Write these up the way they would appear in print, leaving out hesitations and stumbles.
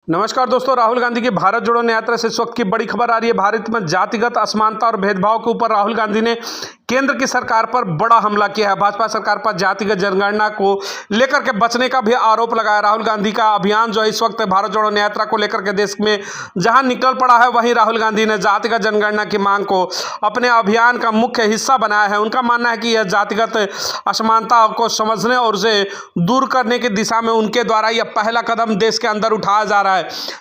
नमस्कार दोस्तों, राहुल गांधी की भारत जोड़ो यात्रा से इस वक्त की बड़ी खबर आ रही है। भारत में जातिगत असमानता और भेदभाव के ऊपर राहुल गांधी ने केंद्र की सरकार पर बड़ा हमला किया है। भाजपा सरकार पर जातिगत जनगणना को लेकर के बचने का भी आरोप लगाया। राहुल गांधी का अभियान जो है इस वक्त भारत जोड़ो यात्रा को लेकर के देश में जहां निकल पड़ा है, वहीं राहुल गांधी ने जातिगत जनगणना की मांग को अपने अभियान का मुख्य हिस्सा बनाया है। उनका मानना है कि यह जातिगत असमानता को समझने और उसे दूर करने की दिशा में उनके द्वारा यह पहला कदम देश के अंदर उठाया जा रहा है।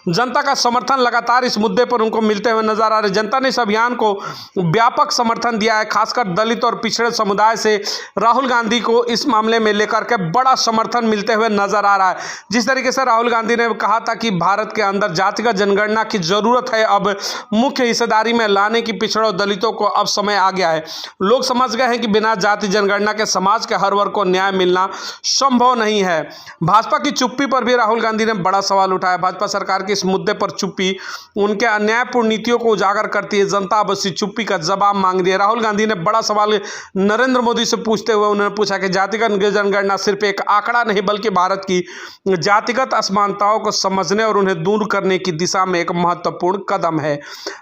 जनता का समर्थन लगातार इस मुद्दे पर उनको मिलते हुए नजर आ रहे। जनता ने इस अभियान को व्यापक समर्थन दिया है। खासकर दलित और पिछड़े समुदाय से राहुल गांधी को इस मामले में लेकर के बड़ा समर्थन मिलते हुए नजर आ रहा है। जिस तरीके से राहुल गांधी ने कहा था कि भारत के अंदर जातिगत जनगणना की जरूरत है, अब मुख्य हिस्सेदारी में लाने की पिछड़ों दलितों को अब समय आ गया है। लोग समझ गए हैं कि बिना जाति जनगणना के समाज के हर वर्ग को न्याय मिलना संभव नहीं है। भाजपा की चुप्पी पर भी राहुल गांधी ने बड़ा सवाल उठाया। भाजपा सरकार के इस मुद्दे पर चुप्पी उनके अन्यायपूर्ण नीतियों को उजागर करती है। जनता अब इसी चुप्पी का जवाब मांग रही है। राहुल गांधी ने बड़ा सवाल नरेंद्र मोदी से पूछते हुए उन्होंने पूछा कि जातिगत जनगणना सिर्फ एक आंकड़ा नहीं बल्कि भारत की जातिगत असमानताओं को समझने और उन्हें दूर करने की दिशा में एक महत्वपूर्ण कदम है।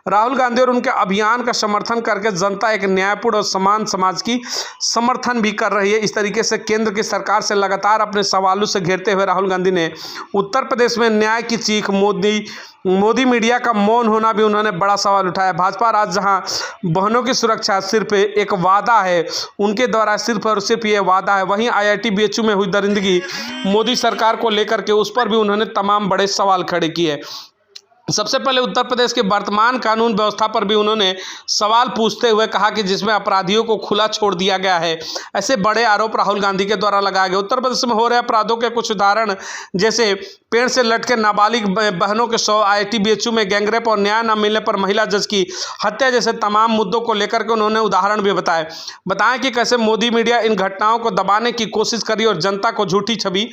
राहुल गांधी और उनके अभियान का समर्थन करके जनता एक न्यायपूर्ण और समान समाज की समर्थन भी कर रही है। इस तरीके से केंद्र की सरकार से लगातार अपने सवालों से घेरते हुए राहुल गांधी ने उत्तर प्रदेश में न्याय की चीख, मोदी मीडिया का मौन होना भी उन्होंने बड़ा सवाल उठाया। भाजपा राज जहां बहनों की सुरक्षा सिर्फ एक वादा है, उनके द्वारा सिर्फ और सिर्फ ये वादा है, वहीं IIT BHU में हुई दरिंदगी मोदी सरकार को लेकर के उस पर भी उन्होंने तमाम बड़े सवाल खड़े किए। सबसे पहले उत्तर प्रदेश के वर्तमान कानून व्यवस्था पर भी उन्होंने सवाल पूछते हुए कहा कि जिसमें अपराधियों को खुला छोड़ दिया गया है। ऐसे बड़े आरोप राहुल गांधी के द्वारा लगाए गए। उत्तर प्रदेश में हो रहे अपराधों के कुछ उदाहरण जैसे पेड़ से लटके नाबालिग बहनों के 100, IIT BHU में गैंगरेप और न्याय न मिलने पर महिला जज की हत्या जैसे तमाम मुद्दों को लेकर के उन्होंने उदाहरण भी बताएं कि कैसे मोदी मीडिया इन घटनाओं को दबाने की कोशिश करी और जनता को झूठी छवि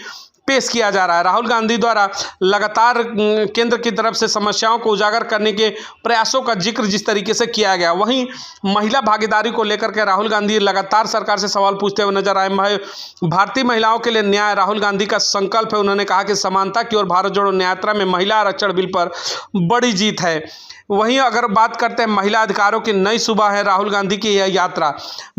पेश किया जा रहा है। राहुल गांधी द्वारा लगातार केंद्र की तरफ से समस्याओं को उजागर करने के प्रयासों का जिक्र जिस तरीके से किया गया, वहीं महिला भागीदारी को लेकर के राहुल गांधी लगातार सरकार से सवाल पूछते हुए नजर आए। भारतीय महिलाओं के लिए न्याय राहुल गांधी का संकल्प है। उन्होंने कहा कि समानता की ओर भारत जोड़ो यात्रा में महिला आरक्षण बिल पर बड़ी जीत है। वहीं अगर बात करते हैं महिला अधिकारों की नई सुबह है राहुल गांधी की यह यात्रा।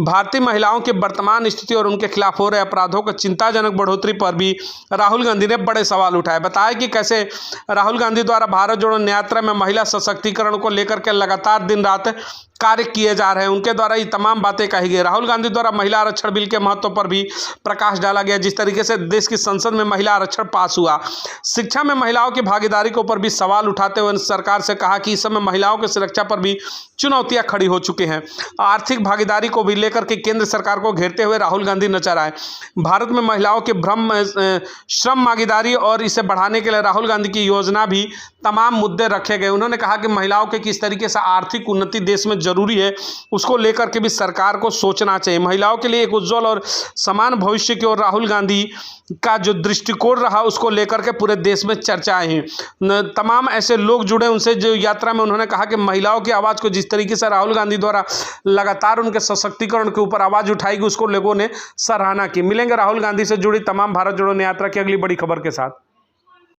भारतीय महिलाओं की वर्तमान स्थिति और उनके खिलाफ हो रहे अपराधों की चिंताजनक बढ़ोतरी पर भी राहुल गांधी ने बड़े सवाल उठाए। बताया कि कैसे राहुल गांधी द्वारा भारत जोड़ो यात्रा में महिला सशक्तिकरण को लेकर के लगातार दिन रात कार्य किए जा रहे हैं। उनके द्वारा ये तमाम बातें कही गई। राहुल गांधी द्वारा महिला आरक्षण बिल के महत्व पर भी प्रकाश डाला गया। जिस तरीके से देश की संसद में महिला आरक्षण पास हुआ, शिक्षा में महिलाओं की भागीदारी के ऊपर भी सवाल उठाते हुए सरकार से कहा कि इस समय महिलाओं की सुरक्षा पर भी चुनौतियां खड़ी हो चुकी हैं। आर्थिक भागीदारी को भी लेकर के केंद्र सरकार को घेरते हुए राहुल गांधी नजर आए। भारत में महिलाओं के श्रम भागीदारी और इसे बढ़ाने के लिए राहुल गांधी की योजना भी तमाम मुद्दे रखे गए। उन्होंने कहा कि महिलाओं के किस तरीके से आर्थिक उन्नति देश में जरूरी है, उसको लेकर के भी सरकार को सोचना चाहिए। महिलाओं के लिए एक उज्जवल और समान भविष्य की ओर राहुल गांधी का जो दृष्टिकोण रहा, उसको लेकर के पूरे देश में चर्चाएं हैं। तमाम ऐसे लोग जुड़े उनसे जो यात्रा में उन्होंने कहा कि महिलाओं की आवाज़ को जिस तरीके से राहुल गांधी द्वारा लगातार उनके सशक्तिकरण के ऊपर आवाज़ उठाएगी, उसको लोगों ने सराहना की। मिलेंगे राहुल गांधी से जुड़ी तमाम भारत जोड़ो यात्रा की अगली बड़ी खबर के साथ।